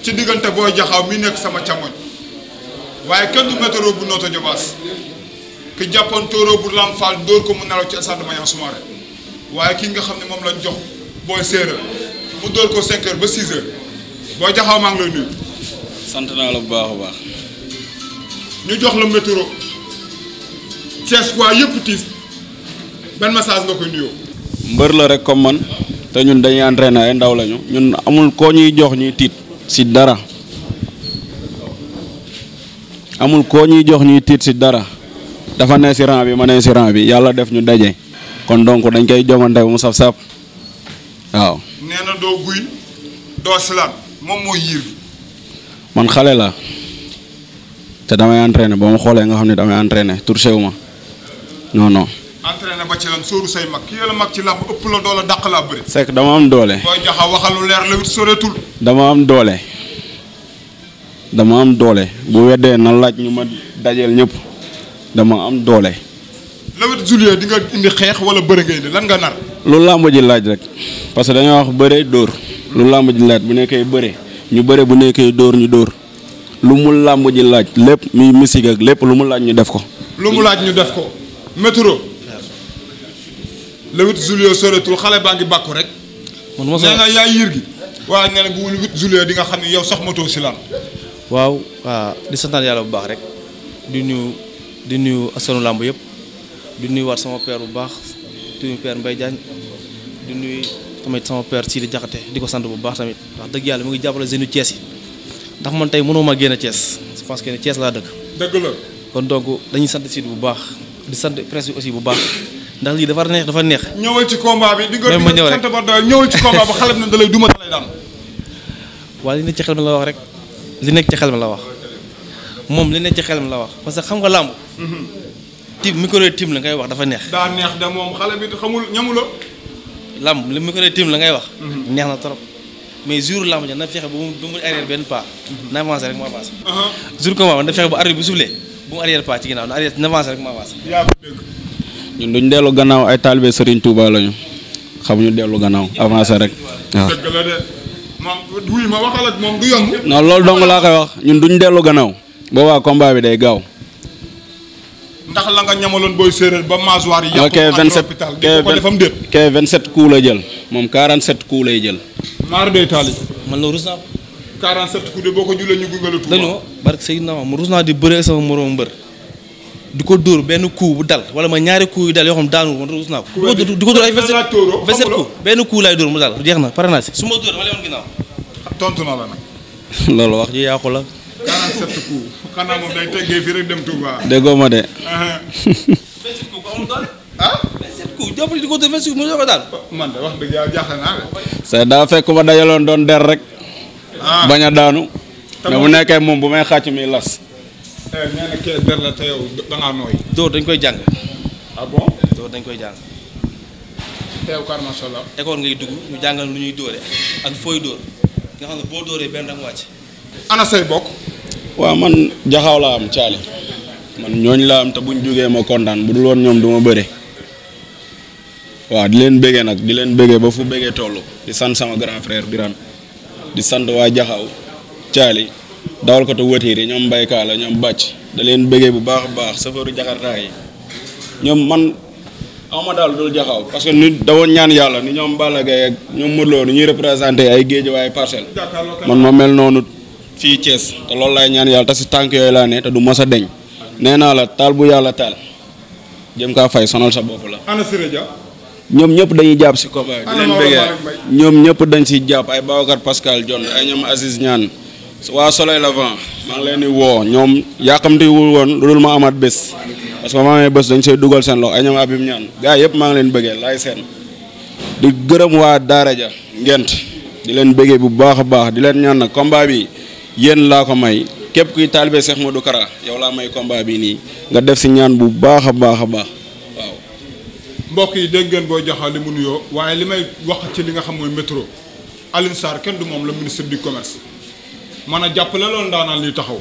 ci diggante Boy Jaxaw mi nekk sama càmmoñ waaye kenn du météo bu Notto Diobass ki jàppoon tóoroo bu Lam Fall dóor ko mu nelaw ci stade Maniang Soumaré waaye kii nga xam ne moom lañ jox Boy Séeréer mu dóor ko 5 heures ba 6 heures Boy Jaxaw maa ngi lay nuyu. sant naa la bu baax a baax. ñu jox la météo Thiès waa yëpp tiis benn message nga koy nuyoo. mbër la rek comme man te ñun dañuy entraîné ay ndaw lañu ñun amul koo ñuy jox ñuy tiit si dara amul koo ñuy jox ñuy tiit si dara dafa ne si rang bi ma ne si rang bi yàlla def ñu daje kon donc dañ koy jongante bu mu saf-saf waaw. nee na doo guy doo silaan moom mooy yiir. man xale la te damay entraîné ba ma xoolee nga xam ne damay entraîné touché wu ma non non. entraîné ba ci lan sóoru say mag kii la mag ci làmb ëpp la doole dàq laa bëri. c'est que dama am doole. Boy Jaxaw waxal lu leer la wit soreetul. dama am doole bu weddee na laaj ñu ma dajeel ñëpp dama am doole. le 8 juillet di nga indi xeex wala bëre ngay indi lan nga nar. lu làmb ji laaj rek parce que dañoo wax bëre dóor lu làmb ji laaj bu nekkee bëre ñu bëre bu nekkee dóor ñu dóor lu mu làmb ji laaj lépp muy musique ak lépp lu mu laaj ñu def ko. lu mu laaj ñu def ko. météo. le 8 juillet soreetul xale baa ngi bàkku rek. man mos nee nga yaay yiir gi. waaye nee na bu 8 juillet di nga xam ne yow sax moto si lan. waaw di santaan yàlla bu baax rek di nuyu askanu làmb yëpp di nuyu waat sama père bu baax di nuyu père Mbaye Diagne di nuyu tamit sama père Sidi Diakhaté di ko sant bu baax tamit wax dëgg yàlla mu ngi jàppale jeunes Thiès yi ndax man tey mënoo ma génn Thiès je pense que ne Thiès laa dëkk. dëgg la. kon donc dañuy sant Sidi bu baax di sant presse bi aussi bu baax ndax lii dafa neex. ñëwal ci combat bi. di nga ma ñëw rek sant ba doyal ñëwal ci combat ba xale bi ne da lay duma da lay daan. waaye li nekk ci xel mi la wax rek li nekk ci xel mi la wax moom li nekk ci xel mi la wax parce que xam nga làmb. tim micro tim la ngay wax dafa neex. daa neex de moom xale bi xamul ñamula. làmb li micro tim la ngay wax. neex na trop mais jour làmb ja na fexe ba mu arrière benn pas. na avancé rek mu avancé. jour combat na fexe ba arbitre bu soufflé bu mu arrière pas ci ginnaaw na avancé rek mu avancé. yaa ko dégg. ñun duñ dellu gannaaw ay taalibe Serigne Touba lañu xamuñu dellu gannaaw avancé rek waaw. dëgg la de moom wuy ma waxal ak moom du yomb. non loolu dong laa koy wax ñun duñ dellu gannaaw boobaa combat bi day gaaw. ndax la nga ñamaloon Boy Séeréer ba mâchoire yi. ok 27 kay 27 coups la jël moom 47 coups lay jël. maar day taali. man la rus naa 47 coups de boo ko julee ñu gunge la tuuti. dañoo barke Seydina ma rus naa di bëree sama moroom mbër di ko dóor benn coup bu dal wala ma ñaari coups yu dal yoo xam daanu man rus naa ko. di ko dóor ay 27 coups benn coup laay dóor mu dal jeex na pare naa si su ma dóor dama lay woon ginnaaw. tontu na la nag. loolu wax ji yàqu la. 47 coups xanaa moom day teggee fii rek dem Touba. déggoo ma de. 27 coups amul doole. 27 coups jàppale di ko dóor 27 coups mu daal. man de wax dëgg yàlla jaaxle naa de. c'est daa fekk ma dajaloon doon der rek. bañ a daanu. mais bu nekkee moom bu may xàcc mi las. nee na kee der la te yow da ngaa nooy. dóor dañ koy jàng. ah bon. dóor dañ koy jàng. teew kar macha allah. école ngay dugg ñu jàngal lu ñuy dóore ak fooy dóor nga xam ne boo dóoree benn danga wàcc. ana say bokk. waaw man jaxaaw laa am caali man ñooñ laa am te buñ jógee ma kontaan bu dul woon ñoom du ma bëre waaw di leen bëggee nag di leen bëggee ba fu bëggee toll di sant sama grand frère Birane di sant waa jaxaaw caali dawal ko te wëtiir yi ñoom mbaykaa la ñoom bàcc da leen bëggee bu baax a baax safaru jakartaa yi ñoom man awma daal dul jaxaaw parce que ni dawoon ñaan yàlla ni ñoom Balla Gaye ak ñoom Modou Lo ni ñuy représenté ay géej waaye parcelle man ma mel noonu fii Thiès te loolu laay ñaan yàlla te si tànk yooyu laa ne te du mos a deñ nee naa la taal bu yàlla taal jëm kaa fay sonal sa bopp la. ana Siré Dia. ñoom ñëpp dañuy jàpp si combat bi di leen bëggee ñoom ñëpp dañ si jàpp ay Babacar Pascal John ay ñoom Aziz Ñaan waa Soleil Levant maa ngi leen di woo ñoom yàqamti wul woon lu dul ma amaat bés parce que ma amee bés dañ see dugal seen loxo ay ñoom Abim Ñaan gars yëpp maa ngi leen bëggee laay seen di gërëm waa Daara Ja Ngent di leen bëggee bu baax a baax di leen ñaan nag combat bi yéen laa ko may képp kuy taalibe Cheikh Modou Kara yow laa may combat bi nii nga def si ñaan bu baax a baax a baax waaw. mbokk yi dégg ngeen Boy Jaxaw li mu nuyoo waaye li may wax ci li nga xam mooy métro Alioune Sarr kenn du moom la ministre du commerce man a jàppale loolu daanaan liy taxaw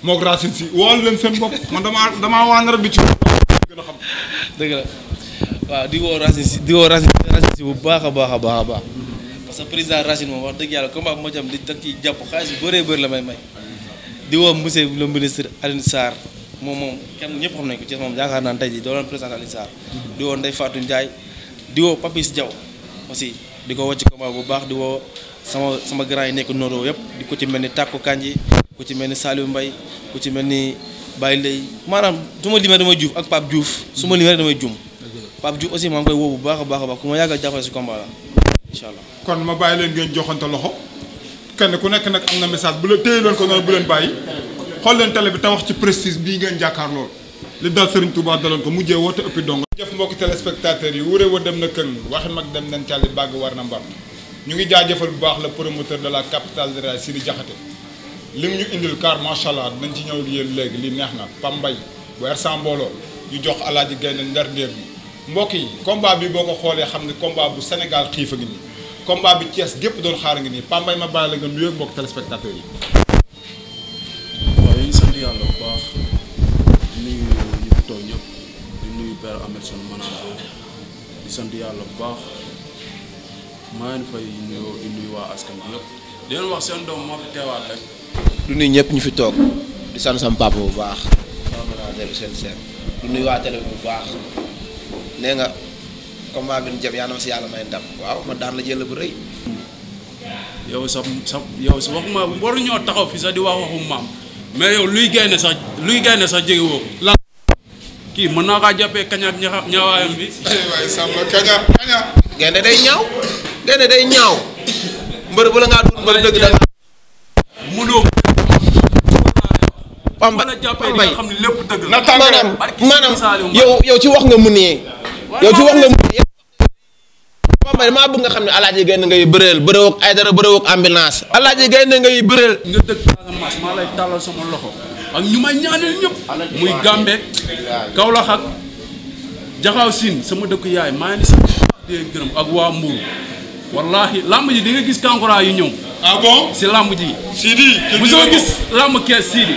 moog Racine si wool leen seen bopp man damaa waan rek di ci gën a xam. dëgg la waaw di woo Racine si bu baax a baax a baax a baax parce que président Racine moom wax dëgg yàlla combat bu ma ci am di dag ci jàpp xaalis bu bëree bëri la may may di woo monsieur le ministre Alioune Sarr moom kenn ñëpp xam nañ ko ci moom yaakaar naa tey jii doo doon président Alioune Sarr di woo Ndeye Fatou Ndiaye di woo Papis Diaw aussi di ko woo ci combat bu baax di woo sama grand yi nekk Noto yëpp di ko ci mel ni Takko Kanji ku ci mel ni Saliou Mbaye ku ci mel ni Baye Lay maanaam su ma limee damay Diouf ak Pape Diouf su ma limee damay jum Pape Diouf aussi maa ngi koy woo bu baax a baax ku ma yàggal jàppale si combat la incha allah. kon ma bàyyi leen ngeen joxante loxo kenn ku nekk nag am na message bu la téye leen ko noonu bu leen bàyyi xool leen télé bi te wax ci prestige bii ngeen jàkkaar lool li dal Serigne Touba daloon ko mujjee woote ëppi dong. jëf mbokki téléspectateurs yi wuré wa dem na këng waxi mag dem nañ càlli bàgg war na mbar ñu ngi jaajëfal bu baax la promoteur de la capitale de la Sidi Diakhaté lim ñu indil car macha allah nañ ci ñëw ak yéen léegi li neex na Pam Mbaye bu R100 mbooloo ñu jox Alaaji Gaynde ndar ndéer bi mbokk yi combat bi boo ko xoolee xam ne combat bu Sénégal xiif a ngi nii combat bi Thiès gépp doon xaar ngi nii Pam Mbaye ma bàyyi la nga nuyoo mbokk téléspectateurs yi. waaw yi sant yàlla bu baax di nuyu ñu fi toog ñëpp di nuyu Père Amerson manager di sant yàlla bu baax maa ngi fay nuyoo di nuyu waa askan bi yëpp di leen wax seen doom moo fi teewaat rek. du nuyu ñëpp ñu fi toog di sant sama papa bu baax sama manager bi seen du nuyu waa télé bu baax nee nga combat bi ñu jëm yaa na ma si yàlla may ndam waaw ma daan la jël bu rëy. yow sa waxuma waruñoo taxaw fi sax di wax waxu maam mais yow luy gaynde sax jege woo ko. lan kii mën naa kaa jàppee kaña ak ñaawaayam bi. waaye Samba kaña. gaynde day ñaaw mbër bu la ngaa dund mbër dëgg da nga. mënoo Pam Mbaye jàppee di nga xam ne lépp dëgg la. maanaam yow ci wax nga mënee. yow ci wax nga mënee. Pam Mbaye damaa bëgg nga xam ne Alaaji Gaynde ngay bëreel bëreewoo ak Aïdara bëreewoo ak ambulance Alaaji Gaynde ngay bëreel. nga dëgg Casamance maa lay tàllal sama loxo ak ñu may ñaanal ñëpp muy Gambie Kaolack ak Jaxaaw Siin sama dëkk yaay maa ngi sant di gërëm ak waa Mbour wallahi lamb ji di nga gis kankura yu ñëw. ah bon si lamb ji. Sidi bu soo gis lamb kees Sidi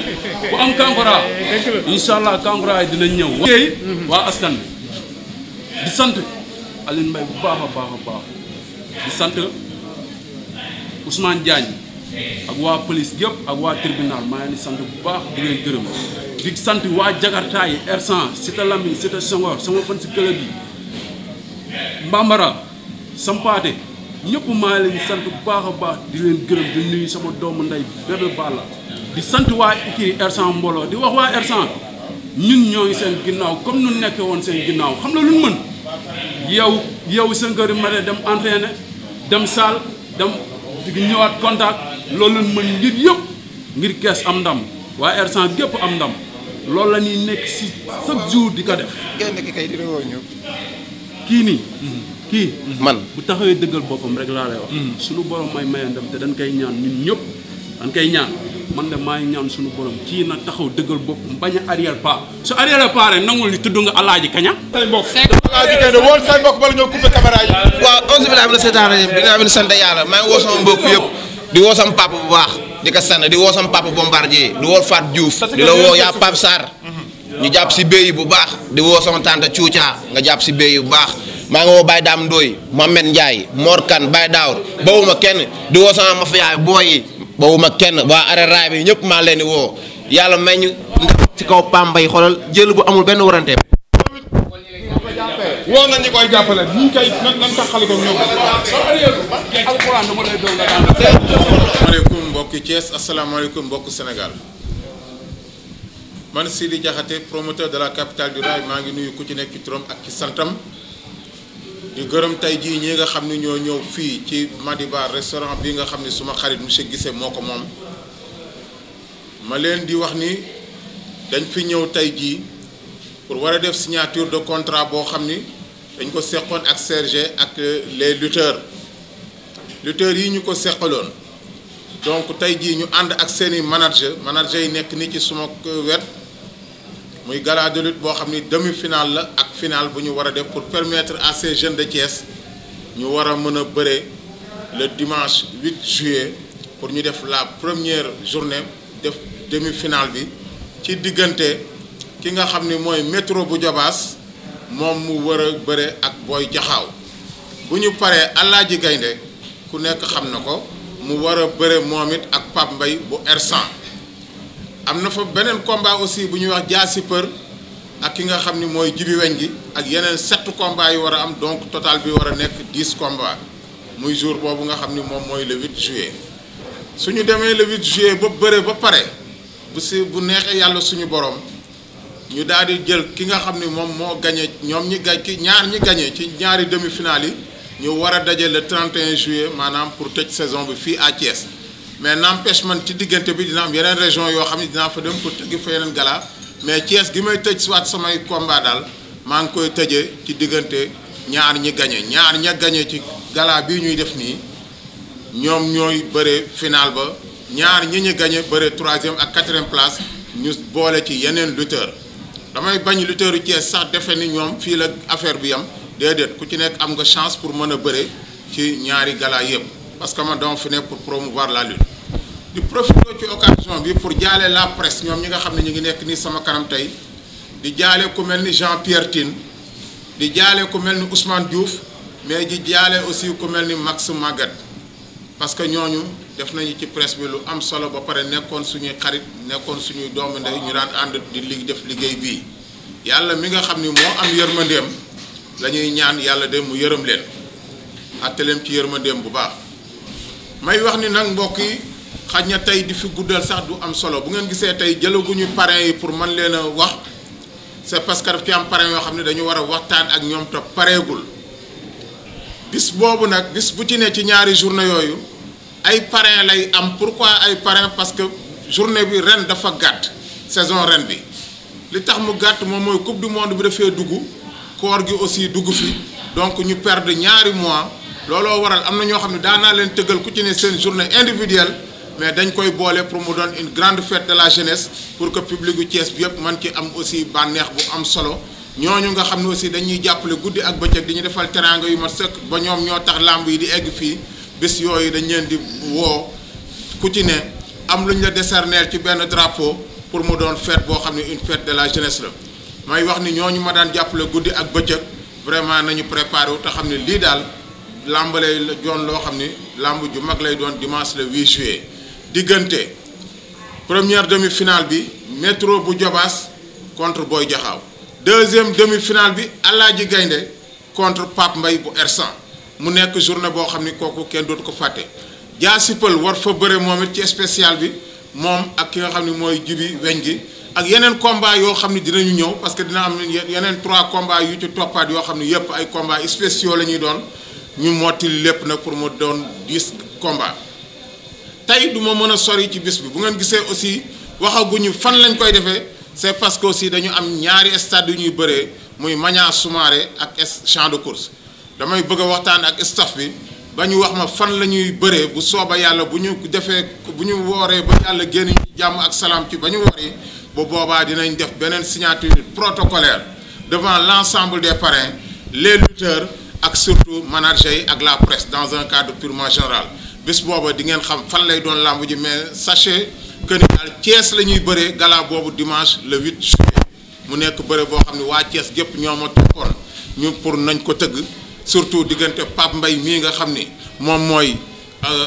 bu am kankura incha allah kankura yi dinañ ñëw. waa askan bi di sant Aline Mbaye bu baax a baax di sant Ousmane Diagne ak waa police yëpp ak waa tribunal maa ngi di sant bu baax di leen gërëm di sant waa Jakarta yi R100 Cité Lamine Cité Senghor sama fan si club yi Mbambara Sampaate ñëpp maa leen sant bu baax a baax di leen gërëm di nuyu sama doomu ndey Bébé Balla di sant waa ikiri R100 mbooloo di wax waa R100 ñun ñoo ngi seen ginnaaw comme nu nekkee woon seen ginnaaw xam na lu ñu mën yow 5 heures du matin dem entraîner dem salle dem di ñëwaat contact loolu lañ mën ngir yëpp ngir kees am ndam waa R100 gépp am ndam loolu la ñuy nekk si chaque jour di ko def. gaynde ki kay dina woo ñëw. kii nii. kii man bu taxawee dëggal boppam rek laa lay wax. suñu borom may ndam te dañ koy ñaan ñun ñëpp dañ koy ñaan man de maa ngi ñaan suñu borom kii na taxaw dëggal boppam bañ a arrière pas su arrière pas rek nangul ni tudd nga Alaaji Kaña. say mbokk Alaaji Gaynde woon say mbokk bala ñoo coupé caméra yi. waaw onze billahi mina seytaani rajiim bi nga xam ne sant yàlla maa ngi woo sama mbokk yëpp di woo sama papa bu baax di ko sant di woo sama papa Bombardier di woo Fat Diouf di la woo yaa Pape Sarr ñu jàpp si béy bu baax di woo sama tante Cuuca nga jàpp si béy bu baax maa ngi woo Baye Dame Ndoye Mohamed Ndiaye Mor Kane Baye Daawur bawuma kenn di woo sama mafia booy yi bawuma kenn waa arrêt raay bi ñëpp maa leen di woo yàlla may ñu ci kaw Pam Mbaye xoolal jël bu amul benn warante. woo nañ ñi koy jàppale ñu koy nan taxale ko ñoom. asalaamaaleykum mbokki Thiès asalaamaaleykum mbokki Sénégal man Sidi Diakhaté promoteur de la capitale du rail maa ngi nuyu ku ci nekk ci turam ak ci santam di gërëm tey jii ñi nga xam ne ñoo ñëw fii ci Madiba restaurant bi nga xam ne suma xarit monsieur Guissé moo ko moom ma leen di wax ni dañ fi ñëw tey jii pour war a def signature de contrat boo xam ni dañ ko seqoon ak CRG ak les lutteurs yi ñu ko seqaloon donc tey jii ñu ànd ak seeni manager yi nekk ni ci suma wet muy gala de lutte boo xam ni demi-finale la ak finale bu ñu war a def pour permettre à ces jeunes de Thiès ñu war a mën a bëre le dimanche 8 juillet pour ñu def la première journée def demi-finale bi ci diggante ki nga xam ni mooy métro bu Jobaas moom mu war a bëre ak Boy Jaxaaw bu ñu paree Alaaji Gaynde ku nekk xam na ko mu war a bëre moom it ak Pape Mbaye bu R100 am na fa beneen combat aussi bu ñuy wax Diassi Peur ak ki nga xam ni mooy Jibi Weñ gi ak yeneen 7 combats yi war a am donc total bi war a nekk 10 combats muy jour boobu nga xam ni moom mooy le 8 juillet suñu demee le 8 juillet ba bëre ba pare bu neexee yàlla suñu borom ñu daal di jël ki nga xam ni moom moo gagné ñoom ñi gagné ci ñaari demi-finale yi ñu war a daje le 31 juillet maanaam pour tëj saison bi fii à Thiès mais n'empêche man ci diggante bi dina am yeneen région yoo xam ne dinaa fa dem pour tëggi fa yeneen gala mais Thiès gi may tëj waat samay combat daal maa ngi koy tëjee ci diggante ñaar ñi gagné ci gala bii ñuy def nii ñoom ñooy bëre final ba ñaar ñi gagné bëre 3e ak 4e place ñu boole ci yeneen lutteur damay bañ lutteur yu Thiès sax defe ni ñoom fii la affaire bi yam déedéet ku ci nekk am nga chance pour mën a bëre ci ñaari gala yëpp parce que man dama fi nekk pour promouvoir la lutte di profiter ci occasion bi pour jaale la presse ñoom ñi nga xam ne ñu ngi nekk ni sama kanam tey di jaale ku mel ni Jean Pierre Tine di jaale ku mel ni Ousmane Diouf mais di jaale aussi ku mel ni Max Maguette parce que ñooñu def nañu ci presse bi lu am solo ba pare nekkoon suñuy xarit nekkoon suñuy doomu ndey ñu daan ànd di def liggéey bii yàlla mi nga xam ni moo am yërmandeem la ñuy ñaan yàlla de mu yërëm leen attaleem ci yërmandeem bu baax may wax ni nag mbokk yi xaj na tey di fi guddal sax du am solo bu ngeen gisee tey jëlaguñu parrain yi pour man leen a wax c'est parce que daf ci am parrain yoo xam ne dañu war a waxtaan ak ñoom te pareegul bis boobu nag bis bu ci ne ci ñaari journée yooyu ay parrain lay am pourquoi ay parrain parce que journée bi ren dafa gàtt saison ren bi li tax mu gàtt moom mooy coupe du monde bi dafee dugg koor gi aussi dugg fi donc ñu perdre ñaari mois looloo waral am na ñoo xam ne daanaa leen tëggal ku ci ne seen journée individuelle mais dañ koy boole pour mu doon une grande fête de la jeunesse pour que public gu Thiès bi yëpp man ci am aussi bànneex bu am solo ñooñu nga xam ne aussi dañuy jàppale guddi ak bëccëg di ñu defal teraanga yu mat sëkk ba ñoom ñoo tax làmb yi di egg fii bés yooyu dañ leen di woo ku ci ne am lu ñu la décerner ci benn drapeau pour mu doon fête boo xam ne une fête de la jeunesse la may wax ni ñooñu ma daan jàppale guddi ak bëccëg vraiment nañu préparé wu te xam ne lii daal làmb lay doon loo xam ni làmb ju mag lay doon dimanche le 8 juillet diggante première demi-finale bi métro bu Jobaas contre Boy Jaxaaw deuxième demi-finale bi Alaaji Gaynde contre Pape Mbaye bu R100 mu nekk journée boo xam ni kooku kenn dootu ko fàtte Diassi Peur war fa bëre moom it ci spécial bi moom ak ki nga xam ne mooy Jibi Weñ gi ak yeneen combat yoo xam ne dinañu ñëw parce que dina am yeneen 3 combats yu ci toppaat yoo xam ne yëpp ay combats spéciaux la ñuy doon ñu mottali lépp nag pour mu doon 10 combats tey du ma mën a sori ci bis bi bu ngeen gisee aussi waxaguñu fan lañ koy defee c'est parce que aussi dañu am ñaari stade yu ñuy bëree muy Maniang Soumaré ak champ de course damay bëgg a waxtaan ak staff bi ba ñu wax ma fan la ñuy bëree bu sooba yàlla bu ñu wooree ba yàlla génn ñu jàmm ak salaam ci ba ñu woori bu boobaa dinañ def beneen signature protocolaire devant l'ensemble des parrains les lutteurs ak surtout managers yi ak la presse dans un cadre purement général bis booba di ngeen xam fan lay doon làmb ji mais sachez que ni daal Thiès la ñuy bëree gala boobu dimanche le 8 juillet mu nekk bëre boo xam ne waa Thiès gépp ñoo ma toppoon ñu pour nañ ko tëgg surtout diggante Pape Mbaye mii nga xam ni moom mooy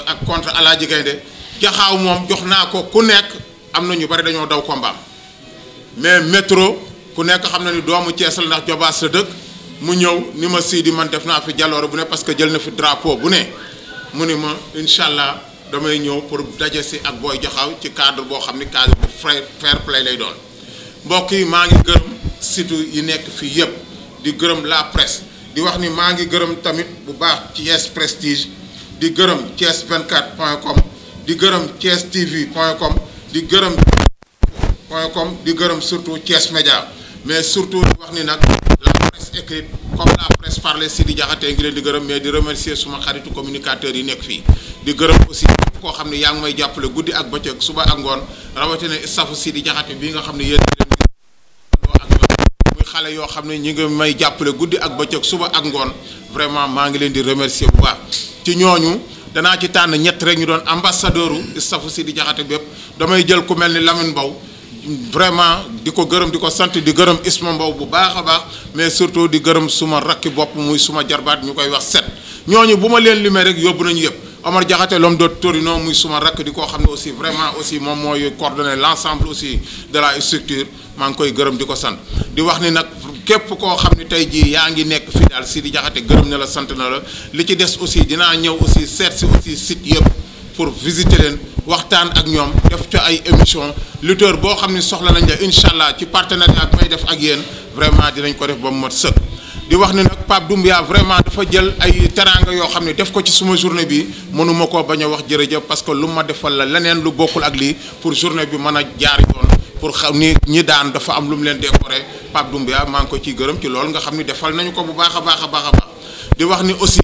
ak contre Alaaji Gaynde Jaxaaw moom jox naa ko ku nekk am na ñu bari dañoo daw combat mais métro ku nekk xam na ni doomu Thiès la ndax Jobaas la dëkk mu ñëw ni ma Sidi man def naa fi jaloore bu ne parce que jël na fi drapeau bu ne mu ni ma incha allah damay ñëw pour daje si ak Boy Jaxaaw ci cadre boo xam ni cadre bu fair play lay doon mbokk yi maa ngi gërëm site yi nekk fii yëpp di gërëm la presse di wax ni maa ngi gërëm tamit bu baax Thiès Prestige di gërëm thiès24.com di gërëm thiès-tv.com di gërëm .com di gërëm surtout Thiès Média mais surtout di wax ni nag la presse écrite comme la presse parlée si di jaxatee ngi leen di gërëm mais di remercier suma xaritu communicateurs yi nekk fii di gërëm aussi koo xam ne yaa ngi may jàppale guddi ak bëccëg suba ak ngoon rawatina staffu si di jaxate bii nga xam ne yéen muy xale yoo xam ne ñi ngi may jàppale guddi ak bëccëg suba ak ngoon vraiment maa ngi leen di remercier bu baax ci ñooñu danaa ci tànn ñett rek ñu doon ambassadeur u staffu si di jaxate bépp damay jël ku mel ni Lamine Mbow vraiment di ko gërëm di ko sant di gërëm Isma Mbow bu baax a baax mais surtout di gërëm suma rakki bopp muy suma jarbaat ñu koy wax set ñooñu bu ma leen limee rek yóbbu nañu yëpp Omar Diakhaté l'homme de Torino muy suma rakk di koo xam ne aussi vraiment aussi moom mooy coordonner l'ensemble aussi de la structure maa ngi koy gërëm di ko sant di wax ni nag képp koo xam ne tey jii yaa ngi nekk fii daal Sidi Diakhaté gërëm na la sant na la li ci des aussi dinaa ñëw aussi seet si aussi site yëpp pour visiter leen waxtaan ak ñoom def ca ay émission lutteur boo xam ne soxla nañ la incha allah ci partenariat bi may def ak yéen vraiment dinañ ko def ba mu mat sëkk. di wax ni nag Pape Doumbia vraiment dafa jël ay teraanga yoo xam ne def ko ci suma journée bi mënuma koo bañ a wax jërëjëf parce que lu ma defal la leneen lu bokkul ak lii pour journée bi mën a jaar yoon pour xam ni ñi daan dafa am lu mu leen décoré Pape Doumbia maa ngi ko ciy gërëm ci loolu nga xam ni defal nañu ko bu baax a baax a baax a baax di wax ni aussi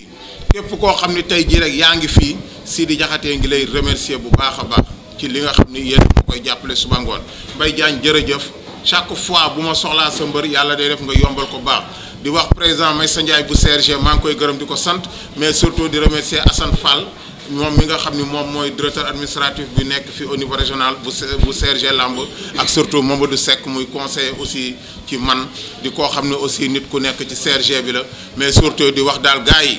képp koo xam ni tey jii rek yaa ngi fii Sidi Diakhaté ngi lay remercier bu baax a baax ci li nga xam ni yéen moo koy jàppale suba ngoon Mbaye Diagne jërëjëf chaque fois bu ma soxlaa sa mbër yàlla day def nga yombal ko baax di wax président Maysa Ndiaye bu CRG maa ngi koy gërëm di ko sant mais surtout di remercier Assane Fall moom mi nga xam ni moom mooy directeur administratif bi nekk fii au niveau régional bu CRG Lamb ak surtout Mamadou Seck muy conseiller aussi ci man di koo xam ne aussi nit ku nekk ci CRG bi la mais surtout di wax daal gars yi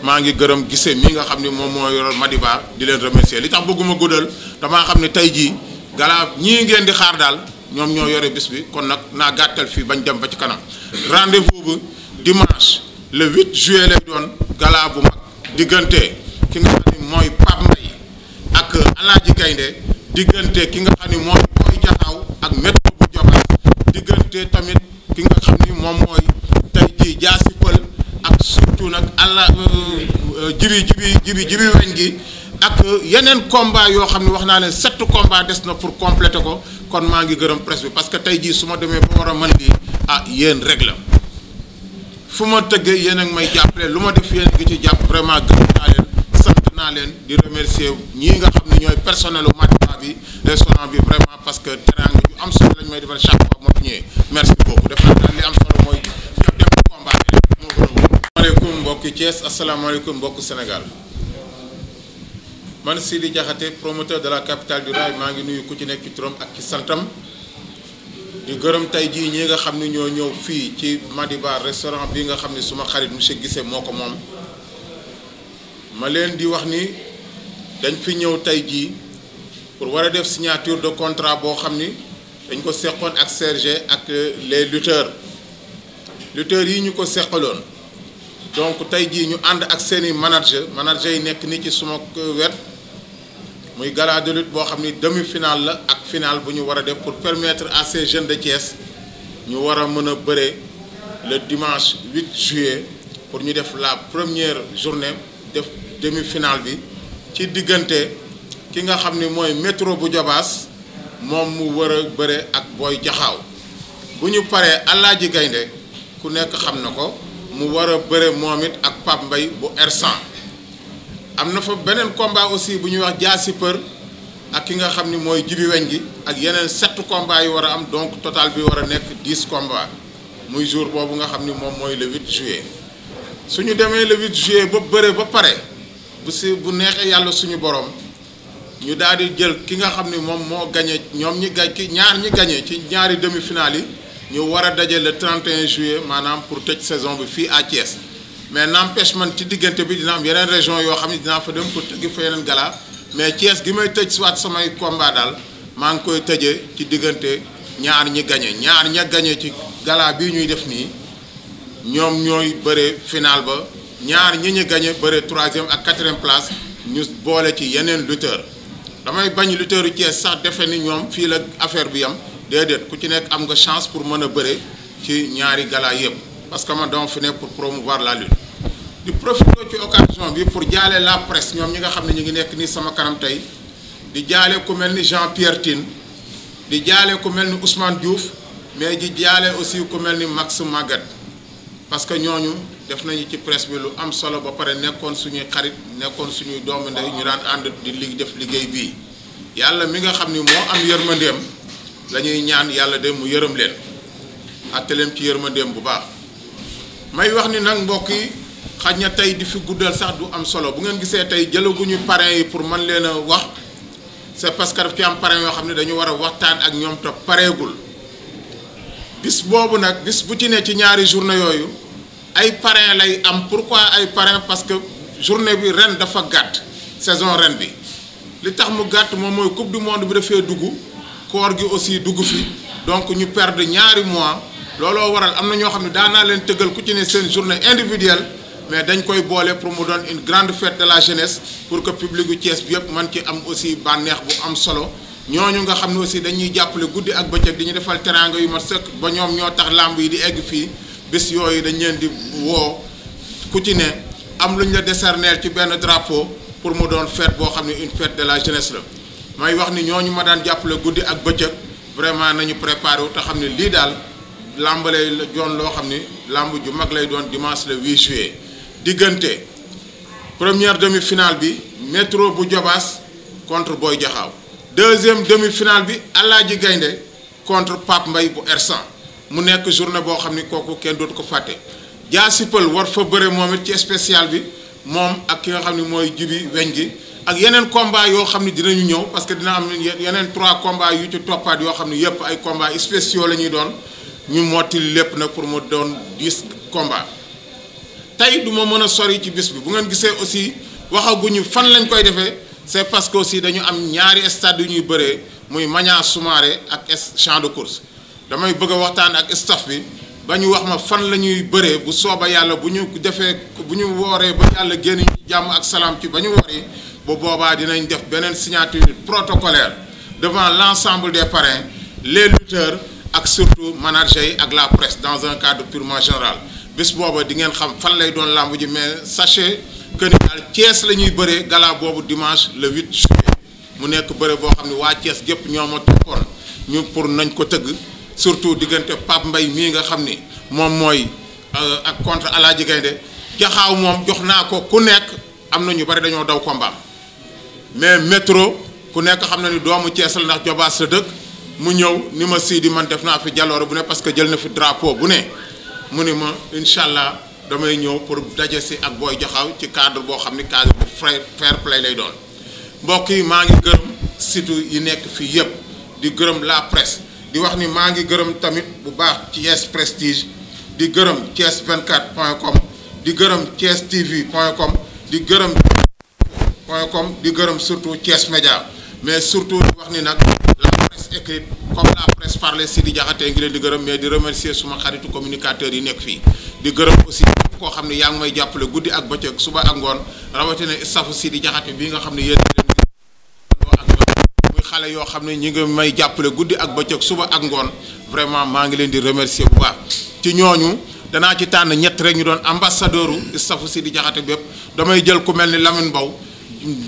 maa ngi gërëm gisee mi nga xam ni moom moo yor Madiba di leen remercier li tax bëgguma guddal damaa xam ne tey jii gala ñii ngeen di xaar daal ñoom ñoo yore bis bi kon nag naa gàttal fii bañ dem ba ci kanam rendez-vous bu dimanche le 8 juillet lay doon gala bu mag diggante ki nga xam ni mooy Pape Mbaye ak Alaaji Gaynde diggante ki nga xam ni mooy Boy Jaxaw ak métro bu Jobaas diggante tamit ki nga xam ni moom mooy tey jii Jaasi Pël ak surtout nag jibi weñ gi ak yeneen combat yoo xam ne wax naa ne 7 combat des na pour compléter ko kon maa ngi gërëm presse bi parce que tey jii su ma demee ba war a mën lii yéen rek la fu ma tëggee yéen ak may jàppale lu ma def yéen gi ci jàpp vraiment gërëm naa leen sant naa leen di remercier ñii nga xam ne ñooy personnel u Madiba bi restaurant bi vraiment parce que teraanga yu am solo lañ may defal chaque fois moo ñëwee merci beaucoup def naa daal li am solo mooy def dem combat moo gën a wóor. asalaamaaleykum mbokki Thiès asalaamaaleykum mbokku Sénégal man Sidi Diakhaté promoteur de la capitale du rail maa ngi nuyu ku ci nekk ci turam ak ci santam di gërëm tey jii ñi nga xam ne ñoo ñëw fii ci Madiba restaurant bi nga xam ne suma xarit monsieur Guissé moo ko moom ma leen di wax ni dañ fi ñëw tey jii pour war a def signature de contrat boo xam ni dañ ko seqoon ak CRG ak les lutteurs yi ñu ko seqaloon donc tey jii ñu ànd ak seeni manager yi nekk ni ci suma wet muy gala de lutte boo xam ni demi-finale la ak finale bu ñu war a def pour permettre à ces jeunes de Thiès ñu war a mën a bëre le dimanche 8 juillet pour ñu def la première journée def demi-finale bi ci diggante ki nga xam ni mooy métro bu Jobaas moom mu war a bëre ak Boy Jaxaaw bu ñu paree Alaaji Gaynde ku nekk xam na ko mu war a bëre moom it ak Pape Mbaye bu R100 am na fa beneen combat aussi bu ñuy wax Jaasi Për ak ki nga xam ni mooy jibi weñ gi ak yeneen 7 combats yi war a am donc total bi war a nekk 10 combats muy jour boobu nga xam ni moom mooy le 8 juillet suñu demee le 8 juillet ba bëre ba pare bu neexee yàlla suñu borom ñu daal di jël ki nga xam ni moom moo gagné ñoom ñi gagné ci ñaari demi-finale yi ñu war a daje le 31 juillet maanaam pour tëj saison bi fii à Thiès mais n'empêche man ci diggante bi dina am yeneen région yoo xam ne dinaa fa dem pour tëggi fa yeneen gala mais Thiès gi may tëj soit samay combat daal maa ngi koy tëjee ci diggante ñaar ña gagné ci gala bii ñuy def nii ñoom ñooy bëre final ba ñaar ñi gagné bëre 3e ak 4e place ñu boole ci yeneen lutteur damay bañ lutteur yu Thiès sax defe ni ñoom fii la affaire bi yam déedéet ku ci nekk am nga chance pour mën a bëre ci ñaari gala yëpp parce que man dama fi nekk pour promouvoir la lutte di profiter ci occasion bi pour jaale la presse ñoom ñi nga xam ne ñu ngi nekk nii sama kanam tey di jaale ku mel ni Jean-Pierre Tine di jaale ku mel ni Ousmane Diouf mais di jaale aussi ku mel ni Max Maguette parce que ñooñu def nañu ci presse bi lu am solo ba pare nekkoon suñuy xarit nekkoon suñuy doomu ndey ñu daan ànd di def liggéey bii yàlla mi nga xam ni moo am yërmandeem la ñuy ñaan yàlla de mu yërëm leen attaleem ci yërmandeem bu baax may wax ni nag mbokk yi xaj na tey di fi guddal sax du am solo bu ngeen gisee tey jëlaguñu parrain yi pour mën leen a wax c'est parce que daf ci am parrain yoo xam ne dañu war a waxtaan ak ñoom te pareegul bis boobu nag bis bu ci ne ci ñaari journée yooyu ay parrain lay am pourquoi ay parrain parce que journée bi ren dafa gàtt saison ren bi li tax mu gàtt moom mooy coupe du monde bi dafee dugg koor gi aussi dugg fi donc ñu perdre ñaari mois looloo waral am na ñoo xam ne daanaa leen tëggal ku ci ne seen journée individuelle mais dañ koy boole pour mu doon une grande fête de la jeunesse pour que public bu Thiès bi yëpp man ci am aussi bànneex bu am solo ñooñu nga xam ne aussi dañuy jàppale guddi ak bëccëg di ñu defal teraanga yu mat sëkk ba ñoom ñoo tax làmb yi di egg fii bés yooyu dañ leen di woo ku ci ne am lu ñu la décerner ci benn drapeau pour mu doon fête boo xam ne une fête de la jeunesse la may wax ni ñooñu ma daan jàppale guddi ak bëccëg vraiment nañu préparé wu te xam ne lii daal làmb lay doon loo xam ni làmb ju mag lay doon dimanche le 8 juillet diggante première demi-finale bi Métro bu Jobaas contre Boy Jaxaaw deuxième demi-finale bi Alaaji Gaynde contre Pape Mbay bu Ersan mu nekk journée boo xam ni kooku kenn dootu ko fàtte Jaasi Pël war fa bëre moom it ci spécial bi moom ak ki nga xam ne mooy Jibi Weñ gi ak yeneen combat yoo xam ne dinañu ñëw parce que dina am yeneen 3 combats yu ci toppaat yoo xam ne yëpp ay combats spéciaux la ñuy doon ñu mottali lépp nag pour mu doon 10 combats tey du ma mën a sori ci bis bi bu ngeen gisee aussi waxaguñu fan lañ koy defee c'est parce que aussi dañu am ñaari stade yu ñuy bëree muy Maniang Soumaré ak champ de course damay bëgg a waxtaan ak staff bi ba ñu wax ma fan la ñuy bëree bu sooba yàlla bu ñu defee bu ñu wooree ba yàlla génn jàmm ak salaam ci ba ñu woori bu boobaa dinañ def beneen signature protocolaire devant l'ensemble des parrains les lutteurs ak surtout managers yi ak la presse dans un cadre purement général bés booba di ngeen xam fan lay doon làmb ji mais sachez que ni daal Thiès la ñuy bëree gala boobu dimanche le 8 juillet mu nekk bëre boo xam ne waa Thiès gépp ñoo ma toppoon ñu pour nañ ko tëgg surtout diggante Pape Mbay mii nga xam ni moom mooy ak contre Alaaji Gaynde Jaxaaw moom jox naa ko ku nekk am na ñu bari dañoo daw combat mais Métro ku nekk xam na ni doomu Thiès la ndax Jobaas la dëkk mu ñëw ni ma Sidi man def naa fi jaloore bu ne parce que jël na fi drapeau bu ne mu ni ma incha allah damay ñëw pour daje si ak Boy Jaxaaw ci cadre boo xam ni cadre bu fair play lay doon mbokk yi maa ngi gërëm site yi nekk fii yëpp di gërëm la presse di wax ni maa ngi gërëm tamit bu baax Thiès Prestige di gërëm thiès24.com di gërëm thiès tv.com di gërëm .com di gërëm surtout Thiès Média mais surtout di wax ni nag la presse écrite comme la presse parlée si di jaxatee ngi leen di gërëm mais di remercier suma xaritu communicateurs yi nekk fii di gërëm aussi koo xam ne yaa ngi may jàppale guddi ak bëccëg suba ak ngoon rawatina staffu si di jaxate bii nga xam ne yéen leen ak ñoom muy xale yoo xam ne ñi ngi may jàppale guddi ak bëccëg suba ak ngoon vraiment maa ngi leen di remercier bu baax ci ñooñu danaa ci tànn ñett rek ñu doon ambassadeur u staffu si di jaxate bépp damay jël ku mel ni Lamine Mbow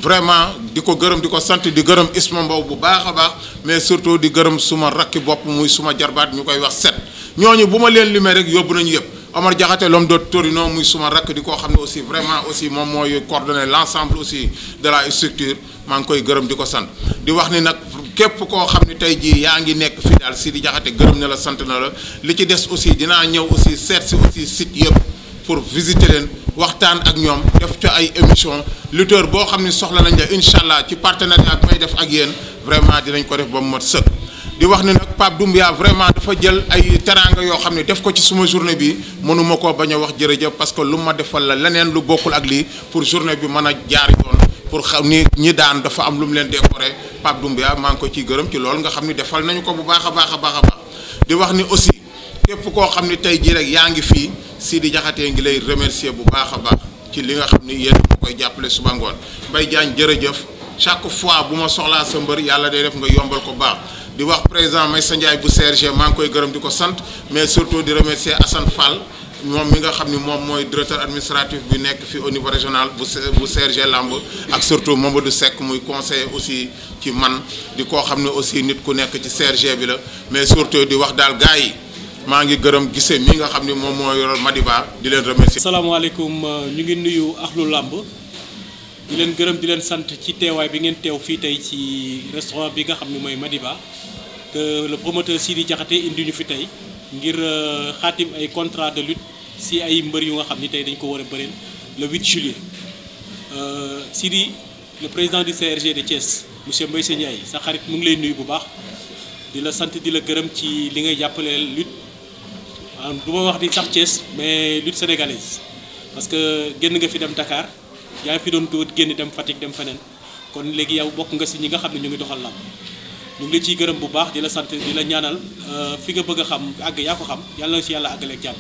vraiment di ko gërëm di ko sant di gërëm Isma Mbow bu baax a baax mais surtout di gërëm suma rakki bopp muy suma jarbaat ñu koy wax set ñooñu bu ma leen limee rek yóbbu nañu yëpp Omar Diakhaté l'homme de Torino muy suma rakk di koo xam ne aussi vraiment aussi moom mooy coordonner l'ensemble aussi de la structure maa ngi koy gërëm di ko sant di wax ni nag képp koo xam ne tey jii yaa ngi nekk fii daal si di Diakhaté gërëm na la sant na la li ci des aussi dinaa ñëw aussi seet si aussi site yëpp pour visiter leen waxtaan ak ñoom def ca ay émission lutteur boo xam ne soxla nañ la incha allah ci partenariat ak may def ak yéen vraiment dinañ ko def ba mu mat sëkk di wax ne nag Pape Doumbia vraiment dafa jël ay teraanga yoo xam ne def ko ci suma journée bi mënuma koo bañ a wax jërëjëf parce que lu ma defal la leneen lu bokkul ak lii pour journée bi mën a jaar yoon pour xam ni ñi daan dafa am lu mu leen décoré Pape Doumbia maa ngi ko ciy gërëm ci loolu nga xam ne defal nañu ko bu baax a baax a baax a baax di wax ni aussi képp koo xam ne tey jii rek yaa ngi fii Sidi Diakhaté ngi lay remercier bu baax a baax ci li nga xam ni yéen a koy jàppale suba ngoon Mbaye Diagne jërëjëf chaque fois bu ma soxlaa sa mbër yàlla day def nga yombal ko baax di wax président Maysa Ndiaye bu CRG maa ngi koy gërëm di ko sant mais surtout di remercier Assane Fall moom mi nga xam ni moom mooy directeur administratif bi nekk fii au niveau régional bu CRG Lamb ak surtout Mamadou Seck muy conseiller aussi ci man di koo xam ne aussi nit ku nekk ci CRG bi la mais surtout di wax daal gars yi maa ngi gërëm gisee mi nga xam ne moom moo yor Madiba di leen remercier. asalaamaaleykum ñu ngi nuyu axlu làmb di leen gërëm di leen sant ci teewaay bi ngeen teew fii tey ci restaurant bi nga xam ne mooy Madiba te le promoteur Sidi Diakhaté indi ñu fi tey ngir xaatim ay contrat de lutte si ay mbër yu nga xam ni tey dañ ko war a bëreel le 8 juillet Sidi le président du CRG de Thiès monsieur Mbaye Ndiaye sa xarit mu ngi lay nuyu bu baax di la sant di la gërëm ci li ngay jàppale lutte. du ma wax ni sax Thiès mais lutte sénégalaise parce que génn nga fi dem Dakar yaa ngi fi doon génn dem Fatick dem feneen kon léegi yow bokk nga si ñi nga xam ne ñu ngi doxal làmb ñu ngi la ciy gërëm bu baax di la sant di la ñaanal fi nga bëgg a xam àgg yaa ko xam yàlla na si yàlla àggaleeg jàmm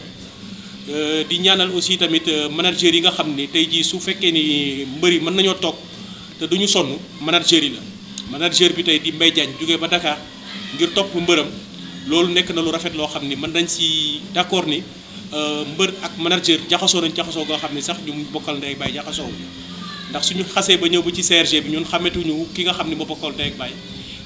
di ñaanal aussi tamit manager yi nga xam ni tey jii su fekkee ni mbër yi mën nañoo toog te duñu sonn manager yi la manager bi tey di Mbaye Diagne jógee ba Dakar ngir topp mbërëm loolu nekk na lu rafet loo xam ni mën nañ si d'accord ni mbër ak manager jaxasoo nañ jaxasoo goo xam ni sax ñu bokkal ndey ak baay jaxasoo ndax suñu xasee ba ñëw ba ci CRG bi ñun xametuñu ki nga xam ni moo bokkal ndey ak baay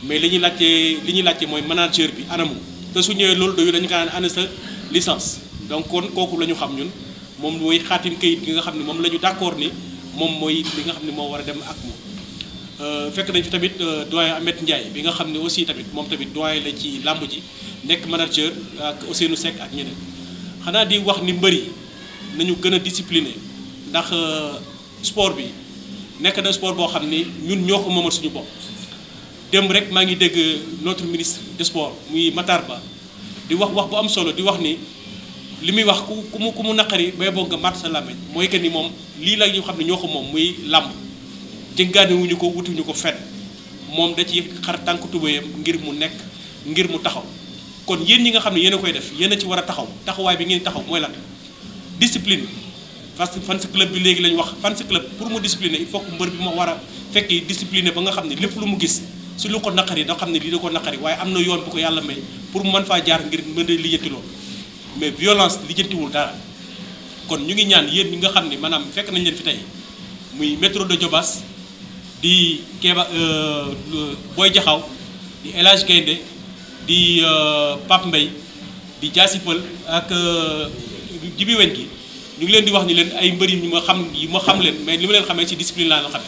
mais li ñuy laajte mooy manager bi anamu te su ñëwee loolu doyu dañu ko naan ana sa licence donc kon kooku la ñu xam ñun moom mooy xaatim kayit gi nga xam ne moom la ñu d'accord ni moom mooy li nga xam ne moo war a dem ak moom fekk nañ fi tamit doyen Ahmed Ndiaye bi nga xam ne aussi tamit moom tamit doyen la ci làmb ji nekk manager ak Ousseynou Seck ak ñeneen xanaa di wax ni mbëri nañu gën a discipliné ndax sport bi nekk na sport boo xam ni ñun ñoo ko moomal suñu bopp démb rek maa ngi dégg notre ministre des sports muy Matar Ba di wax bu am solo di wax ni li muy wax ku mu naqari bay boog nga mat sa làmmiñ mooy que ni moom lii la ñu xam ne ñoo ko moom muy làmb jëngaane wuñu ko wutuñu ko fenn moom da ci xar tànk tubéyam ngir mu nekk ngir mu taxaw kon yéen ñi nga xam ne yéen a koy def yéen a ci war a taxaw taxawaay bi ngeen taxaw mooy lan discipline parce que fans club bi léegi lañ wax fans club pour mu discipliner il faut que mbër bi ma war a fekk discipliner ba nga xam ne lépp lu mu gis su lu ko naqari da xam ne lii da ko naqari waaye am na yoon bu ko yàlla may pour mu mën faa jaar ngir mën a lijjanti loolu mais violence lijjantiwul dara kon ñu ngi ñaan yéen ñi nga xam ne maanaam fekk nañ leen fi tey muy métro de Diobass di Kéba Boy Jaxaw di El Hadj Gaynde di Pape Mbaye di Jaasipal ak Jibi Weñ gi ñu ngi leen di wax ni leen ay mbër yi ma xam leen mais li ma leen xamee ci discipline laa la xamee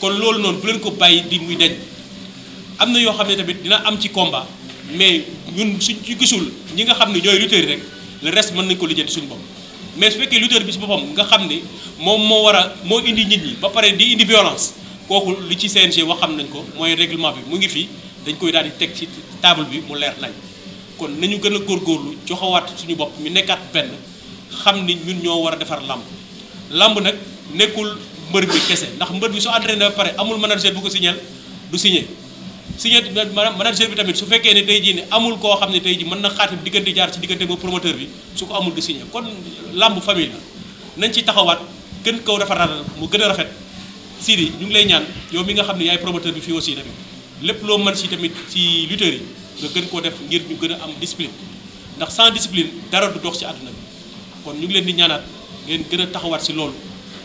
kon loolu noonu bu leen ko bàyyi di muy dañ am na yoo xam ne tamit dina am ci combat mais ñun suñ ci gisul ñi nga xam ne ñooy lutteurs yi rek le reste mën nañ ko lijjanti suñu bopp mais su fekkee lutteur bi si boppam nga xam ne moom moo indi nit ñi ba pare di indi violence kooku li ci CNG wax xam nañ ko mooy règlement bi mu ngi fii dañ koy daal di teg ci table bi mu leer nañ kon nañu gën a góorgóorlu joxawaat suñu bopp ñu nekkaat benn xam ni ñun ñoo war a defar làmb nag nekkul mbër bi kese ndax mbër bi su entraîné ba pare amul manager bu ko signal du signé manager bi tamit su fekkee ne tey jii ne amul koo xam ne tey jii mën na xaatim diggante jaar ci diggante ba promoteur bi su ko amul du signé kon làmb famille la nañ ci taxawaat gën kaw defaraat mu gën a rafet Sidi ñu ngi lay ñaan yow mi nga xam ne yaay promoteur bi fii aussi tamit lépp loo mën si tamit ci lutteurs yi nga gën koo def ngir ñu gën a am discipline ndax sans discipline dara du dox ci àdduna bi kon ñu ngi leen di ñaanaat ngeen gën a taxawaat si loolu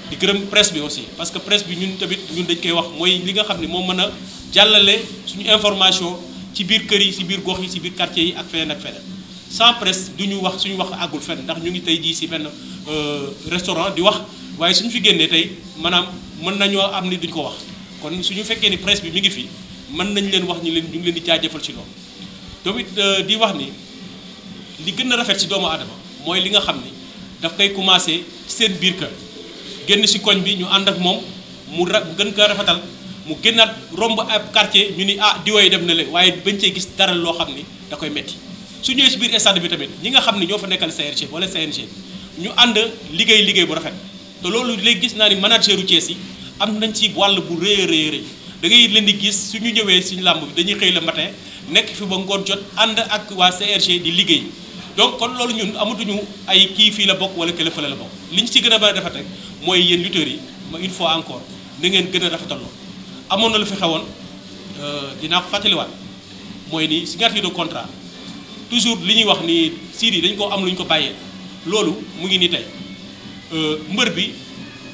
di gërëm presse bi aussi parce que presse bi ñun tamit ñun dañ koy wax mooy li nga xam ne moo mën a jàllale suñu information ci biir kër yi ci biir gox yi ci biir quartier yi ak feneen ak feneen sans presse du ñu wax suñu wax àggul fenn ndax ñu ngi tey jii ci benn restaurant di wax waaye suñu fi génnee tey maanaam mën nañoo am ni duñ ko wax kon suñu fekkee ni presse bi mi ngi fi mën nañ leen wax ñu ngi leen di jaajëfal ci loolu tamit di wax ni li gën a rafet ci doomu aadama mooy li nga xam ni daf koy commencé ci seen biir kër génn ci koñ bi ñu ànd ak moom mu gën ko rafetal mu génnaat romb ab quartier ñu ni ah diwoy dem na le waaye bañ cee gis dara loo xam ni da koy metti su ñëwee ci biir stade bi tamit ñi nga xam ne ñoo fa nekkal CRG wala CNG ñu ànd liggéey bu rafet te loolu léegi gis naa ni manageru Thiès yi am nañ ci wàll bu rëy a rëy da ngay leen di gis suñu ñëwee suñu làmb bi dañuy xëy le matin nekk fi ba ngoon jot ànd ak waa CRG di liggéey donc kon loolu ñun amatuñu ay kii fii la bokk wala kële fële la bokk li ñu ci gën a mën a defat rek mooy yéen lutteurs yi une fois encore na ngeen gën a rafetal loolu amoon na lu fi xewoon dinaa ko fàttaliwaat mooy ni signature de contrat toujours li ñuy wax ni Sidi dañ ko am lu ñu ko bàyyee loolu mu ngi ni tey mbër bi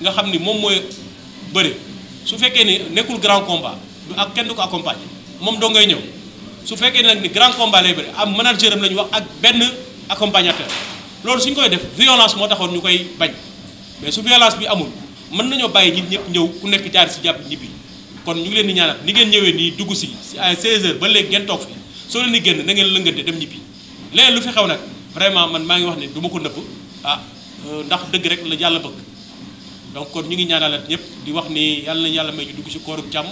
nga xam ni moom mooy bëre su fekkee ni nekkul grand combat du ak kenn du ko accompagner moom doo ngay ñëw su fekkee nag ni grand combat lay bëri am manager am la ñu wax ak benn accompagnateur loolu suñ koy def violence moo taxoon ñu koy bañ mais su violence bi amul mën nañoo bàyyi nit ñëpp ñëw ku nekk jaar si jàpp ñibbi kon ñu ngi leen di ñaanal ni ngeen ñëwee nii dugg si ay 16h ba léegi ngeen toog fi soo leen di génn na ngeen lëngante dem ñibbi leneen lu fi xew nag vraiment man maa ngi wax ne du ma ko nëbb ndax dëgg rek la yàlla bëgg donc kon ñu ngi ñaanalat ñëpp di wax ni yàlla nañu yàlla may ñu dugg si koorub jàmm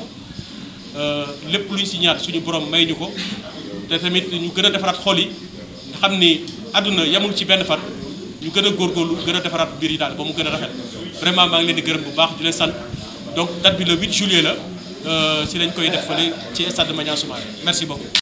lépp luñ si ñaan suñu borom may ñu ko te tamit ñu gën a defaraat xol yi nga xam ni àdduna yamul ci benn fan ñu gën a góorgóorlu gën a defaraat mbir yi daal ba mu gën a rafet vraiment maa ngi leen di gërëm bu baax di leen sant donc date bi le 8 juillet la si lañ koy def fële ci stade Maniang Soumaré merci beaucoup.